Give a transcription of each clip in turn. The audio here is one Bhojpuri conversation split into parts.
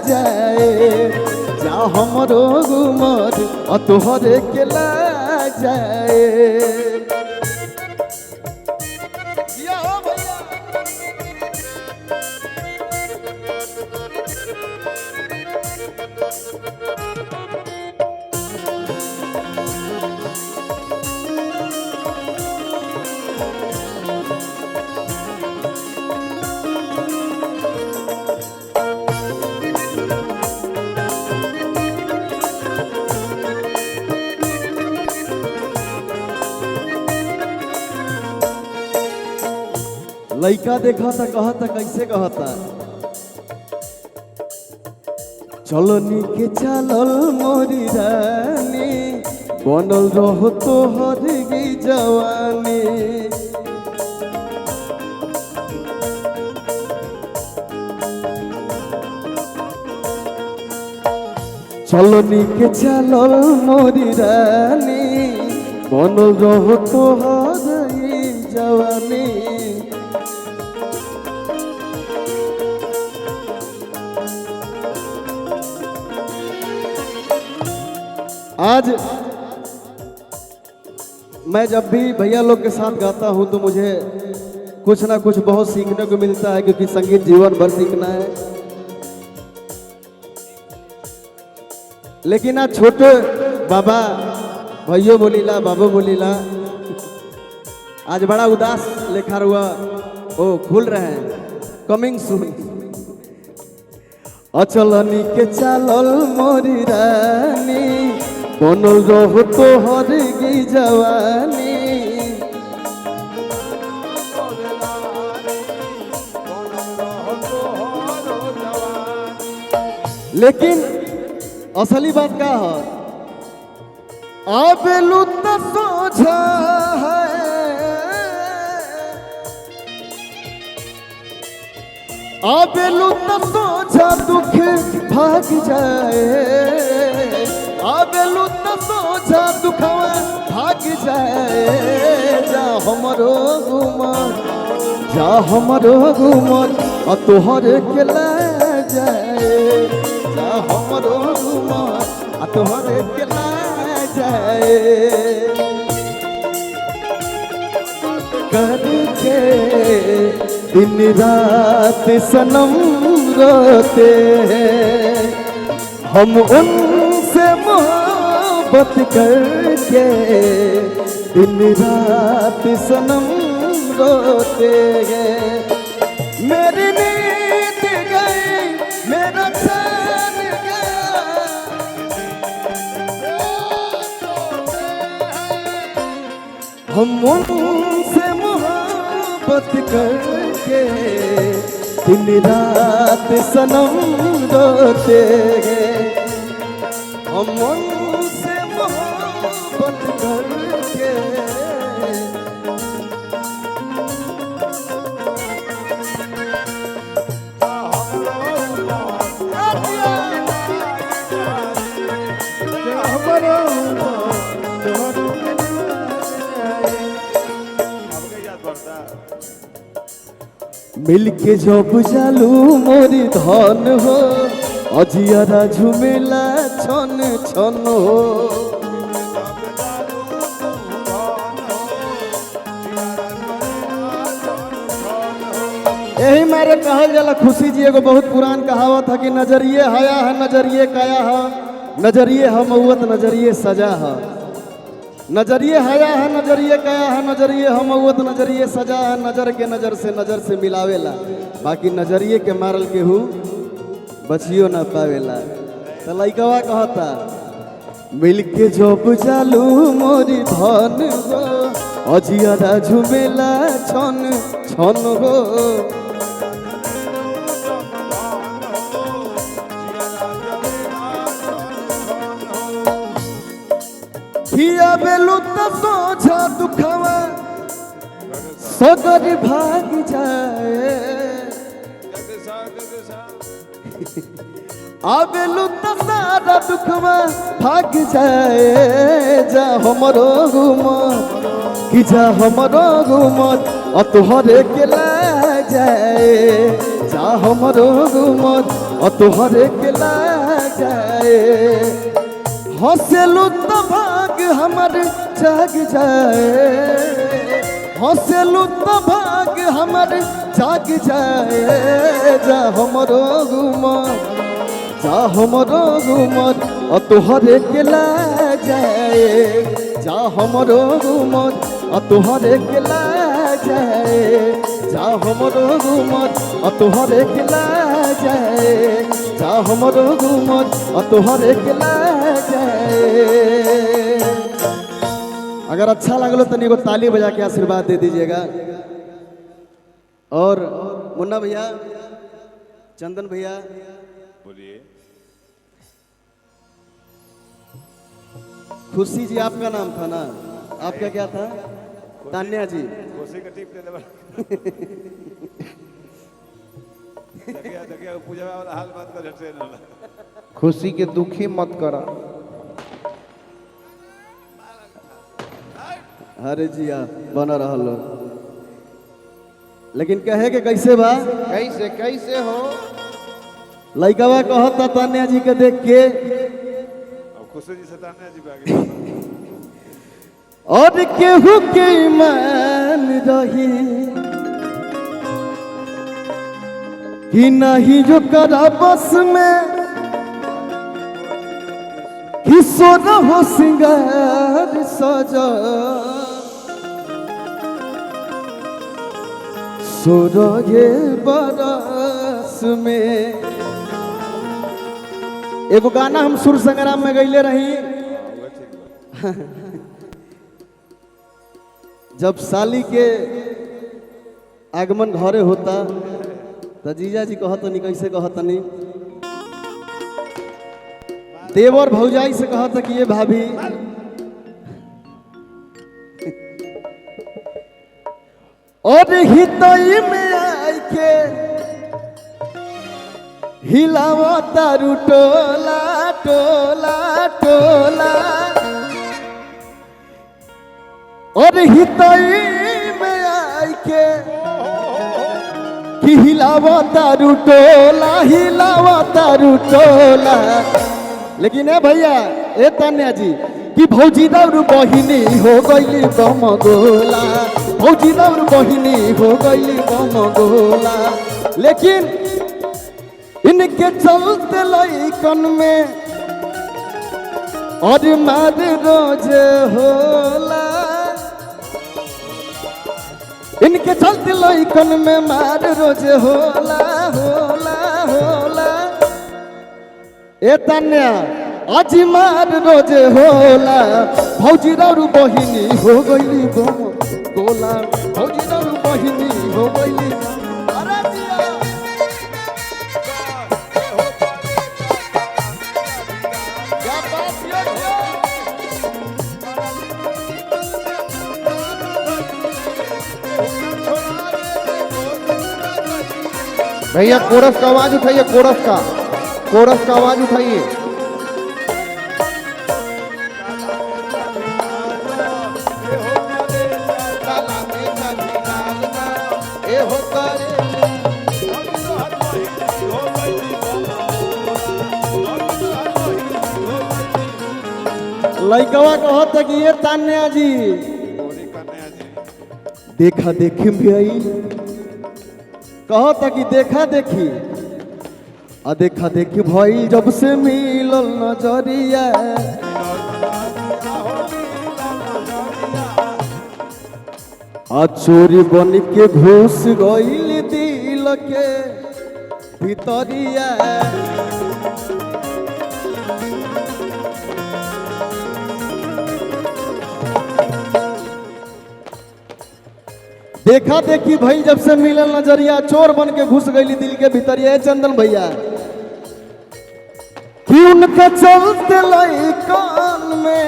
जाए जा हमरो घुमर अतोहरे के ला जाए। लइका देखा था कहता कैसे कहता चलनी के चलल मोरी रानी बनल रहो तोहर की जवानी। चलनी के चलल मोरी रानी बनल रहो तोहर की जवानी। आज मैं जब भी भैया लोग के साथ गाता हूं तो मुझे कुछ ना कुछ बहुत सीखने को मिलता है, क्योंकि संगीत जीवन भर सीखना है। लेकिन आज छोटे बाबा भैया बोलीला बाबू बोलीला आज बड़ा उदास लिखा हुआ ओ खुल रहे हैं कमिंग सून। अचलनी के चलल मोरी रानी बनल रहो तोहर की जवानी। लेकिन असली बात क्या है आबेलू तो सोझा है आबेलू तो सोझा दुख भाग जाए आबेलू तो सोझा दुखवा भाग जाए जा हमरो घुमर तोहरे के ला जाए जा हमरो घुमर तोहरे के ला जाए। करके दिन रात सनम रोते हैं हम उनसे मोहब्बत करके दिन रात सनम रोते हैं। मेरी नींद गई मेरा चैन गया हम उनसे मोहब्बत करके दिन रात सनम रोते हैं हम उनसे मोहब्बत करके। मिलके जब जालू मोरी धन हो अजियारा झुमेला छन छन हो। यही मारे कहल जाला खुशी जी एगो बहुत पुरान कहावत है कि नजरिए हया है नजरिए काया है नजरिए है मऊत नजरिए सजा है। नजरिए हया है नजरिए काया है नजरिए है मऊत नजरिए सजा है। नजर के नजर से मिलावेला बाकी नजरिए के मारल केहू बचियो ना पावेला। तो लइकवा कहता मिलके जब जालू मोरी धन हो अजियारा झुमेला छन छन हो। किया बेलू तो सोझा दुखवा सगर भाग जाए आबेलू तो सारा दुखवा भाग जाए जा हमरो घुमर कि जा हमरो घुमर तोहरे के ला जाए जा हमरो घुमर और तोहरे के लाग जाए। हंसेलू तो भाग हमर जाग जाए, हंसेलू तो भाग हमर जाग जाए। जा हमरो घूमर, जा हमरो घूमर और तोहरे के लाग जाए। जा हमरो घूमर और तोहरे के लाग जाए। जा हमरो घूमर और तोहरे के लाग जाए। जा हमरो घूमर और तोहरे के लाग जाए। अगर अच्छा लगलो तो एगो ताली बजा के आशीर्वाद दे दीजिएगा। और मुन्ना भैया, चंदन भैया, बोलिए। खुशी जी आपका नाम था ना, आपका क्या था? तान्या जी। खुशी का टिप दे दे। देखिए देखिए पूजा वाला हाल बात कर ट्रेन वाला। खुशी के दुखी मत करा। अरे जिया बना रहलो, लेकिन कहे के कैसे बा? कैसे कैसे हो? लइकवा कहता तान्या जी के देख के, अब खुशी जी से तान्या जी पे आगे। और केहू के ईमान रही कि नहीं जो करा बस में, कि सोना हो सिंगार सजा सोरगे बरस में। एगो गाना हम सुर संग्राम में गईले रही। जब साली के आगमन घरे होता तो जीजा जी कहतनी, कैसे कहतनी? देवर भौजाई से कहता कि ये भाभी और हितई में आई के हिलावा तारू टोला टोला टोला, और हितई में आई के कि हिलावा तारू टोला, हिलावा तारू टोला। लेकिन ए भैया, ए तान्या जी, कि भौजी दौड़ बहिनी हो गईली बम गोला, भौजी दौड़ बहिनी हो गईली बम गोला। लेकिन इनके चलते लइकन में और मार रोज होला, इनके चलते लइकन में मार रोज होला होला होला। ए तान्या आज मार रोज होला, भौजी दौड़ बहिनी हो गईली बम गोला, भौजी दौड़ बहिनी हो गईली। अरे जिया क्या बात ये भैया कोरस का आवाज उठाइए, कोरस का आवाज उठाइए। लइकवा कहता कि ये तान्या जी देखा देखी भाई, कहता कि देखा देखी आ देखा देखी भाई जब से मिलल नजरिया, आ चोरी बन के घुस गईल दिल के भितरिया। देखा देखी भाई जब से मिलल नजरिया, चोर बन के घुस गई दिल के भीतरिया। चंदन भैया, कि उनके चलते लइकन में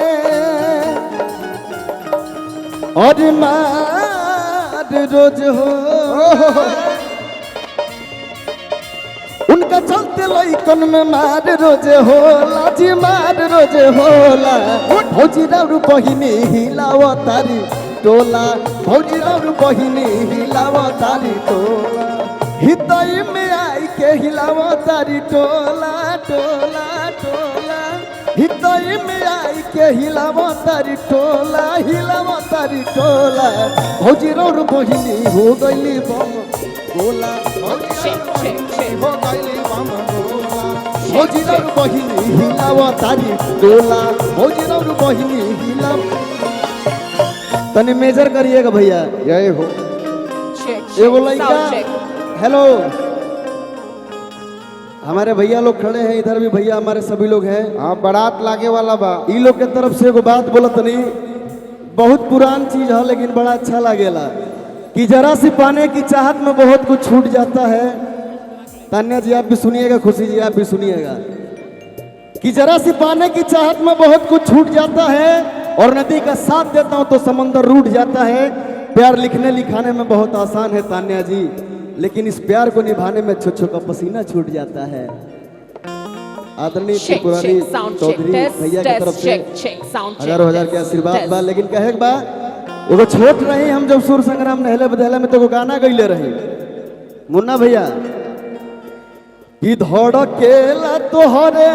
और मार रोज हो, उनका चलते लइकन में मार रोज होला जी, मार रोज होला। भौजी दौड़ बहिनी हिलावा तारी टोला, भौजी दौड़ बहिनी हिलावा तारी टोला, हितई में आई के हिलावा तारी टोला टोला टोला हितई में आई के हिलावा तारी टोला हिलावा तारी टोला भौजी रौर बहिनी हो गईली बम गोला हो गईली बम गोला भौजी रौर बहिनी हिलावा तारी टोला भौजी रौर बहिनी हिलावा तनी मेजर करिएगा भैया जय हो। एगो लड़का हेलो हमारे भैया लोग खड़े हैं इधर भी भैया हमारे सभी लोग हैं। हाँ बारात लागे वाला बा। ई लोग के तरफ से एगो बात बोलत नहीं बहुत पुरान चीज है लेकिन बड़ा अच्छा लागेला कि जरा सी पाने की चाहत में बहुत कुछ छूट जाता है। तान्या जी आप भी सुनिएगा खुशी जी आप भी सुनिएगा कि जरा सी पाने की चाहत में बहुत कुछ छूट जाता है और नदी का साथ देता हूं तो समंदर रूठ जाता है। प्यार लिखने लिखाने में बहुत आसान है तान्या जी लेकिन इस प्यार को निभाने में छो का पसीना छूट जाता है। आदरणीय त्रिपुरारी चौधरी भैया की तरफ से हजारों हजार के आशीर्वाद बा लेकिन कहे बा एगो छोट रही हम जब सुर संग्राम नहले बदहले में तो गाना गईले रही मुन्ना भैया कि धड़केला तोहरे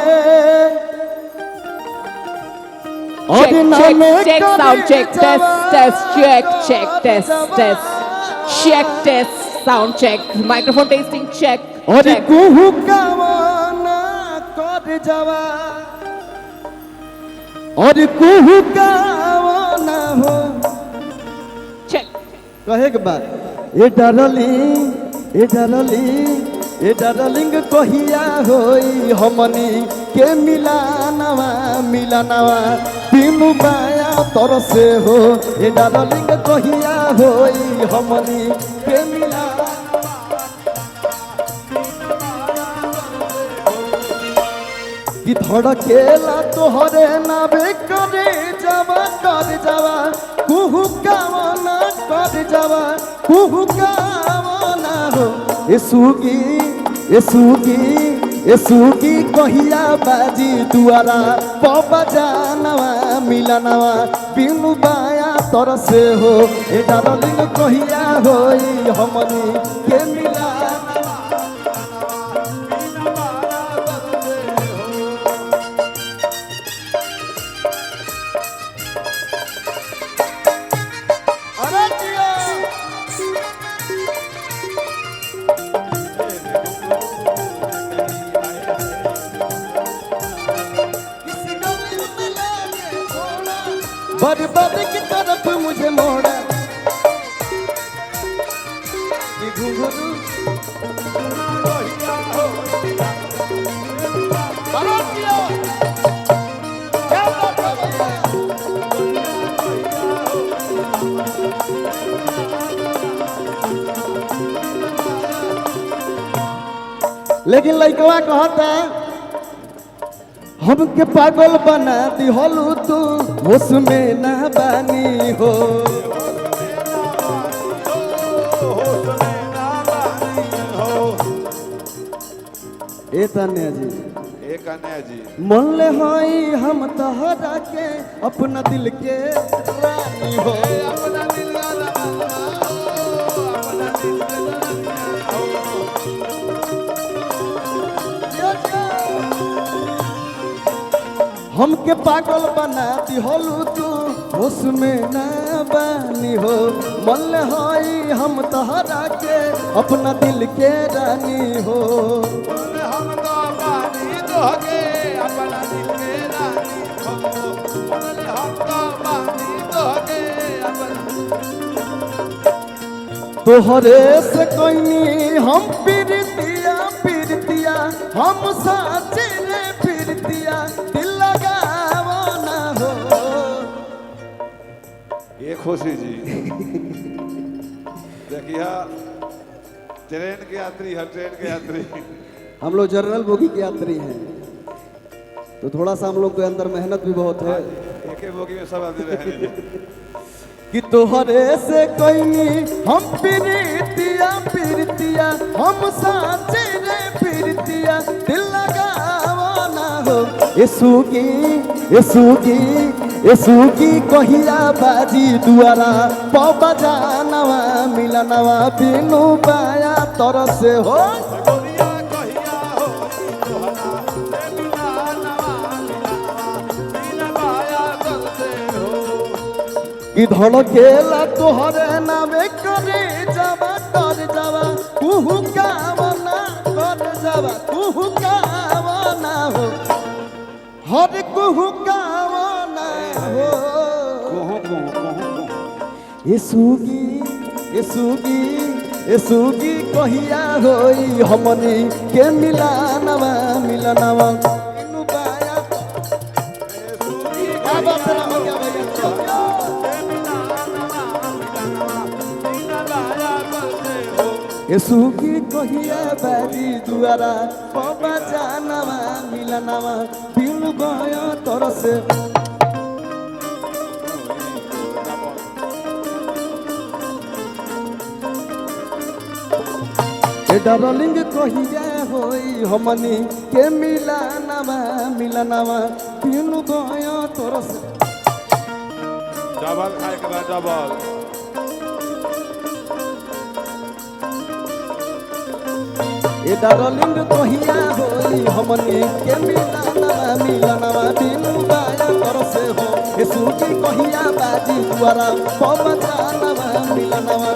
Check, sound check, test, sound check, microphone tasting check. और कुहू कावाना कर जावा और कुहू कावाना हो Check. कहे के बाद ए डार्लिंग कहिया होई हमनी के मिलानवा तीनू बाया तर से हो ए डार्लिंग कहिया होई हमनी के मिलानवा कि धड़केला तोहरे नावे करे जावा कुहू कामना कर जावा कुहू कामना हो ए सुगी कहिया बाजी दुआरा पबा जानवा मिलनवा बिनु बाया तर से हो ए डार्लिंग कहिया होई हमनी के मिला बर्बाद की तरफ मुझे मोड़ा कि घुंघरू लेकिन लड़कवा कहता हमके पागल बना दी होलू तू होश में ना बानी हो ए तान्या जी मन ले होई हम तहरा के अपना दिल के रानी हो हमके पागल बना दी होलू तू होश में ना बानी हो मन होई हम तहरा के अपना दिल के रानी हो हम तो बानी दोगे अपना दिल के रानी हो हम तो बानी दोगे तोहरे से कोई हम पीरतिया हम साचे रे पीरतिया दिल लगावा ना हो ये खुशी जी देखिए ट्रेन के यात्री हम लोग जनरल बोगी के यात्री हैं तो थोड़ा सा हम लोग के अंदर मेहनत भी बहुत है एक बोगी में सब आदमी रहे कि तोहरे से कोई हम पीरतिया हम साचे रे पीरतिया दिल लगावा ना हो ए सुगी कहिया बाजी दुआरा पबा जानवा मिलनवा बिनु बाया तरसे हो गोरिया कहिया हो तोहरा से मिलानवा बिन बाया करते हो कि धड़केला तोहरे नामे करे जावा तर जावा कुहू कामना कर जावा कुहू कामना हो हर कुहू कामना हो यसुगी यसुगी यसुगी कहिया होई हमनी के मिलानवा मिलनवा इनु बाया क्या बात है राम क्या भैया यसुगी कहिया बारी दुआरा बाबा जानवा मिलनवा बिनु गया तरसे डार्लिंग कहिया होई हमनी के मिलनवा मिलनवा बिनु गया तरसे डबल खाए के बाद डबल डार्लिंग कहिया होई हमनी के मिलनवा मिलनवा बिनु गया तरसे हो यसुगी कहिया बाजी दुआरा बाबा जानवा मिलनवा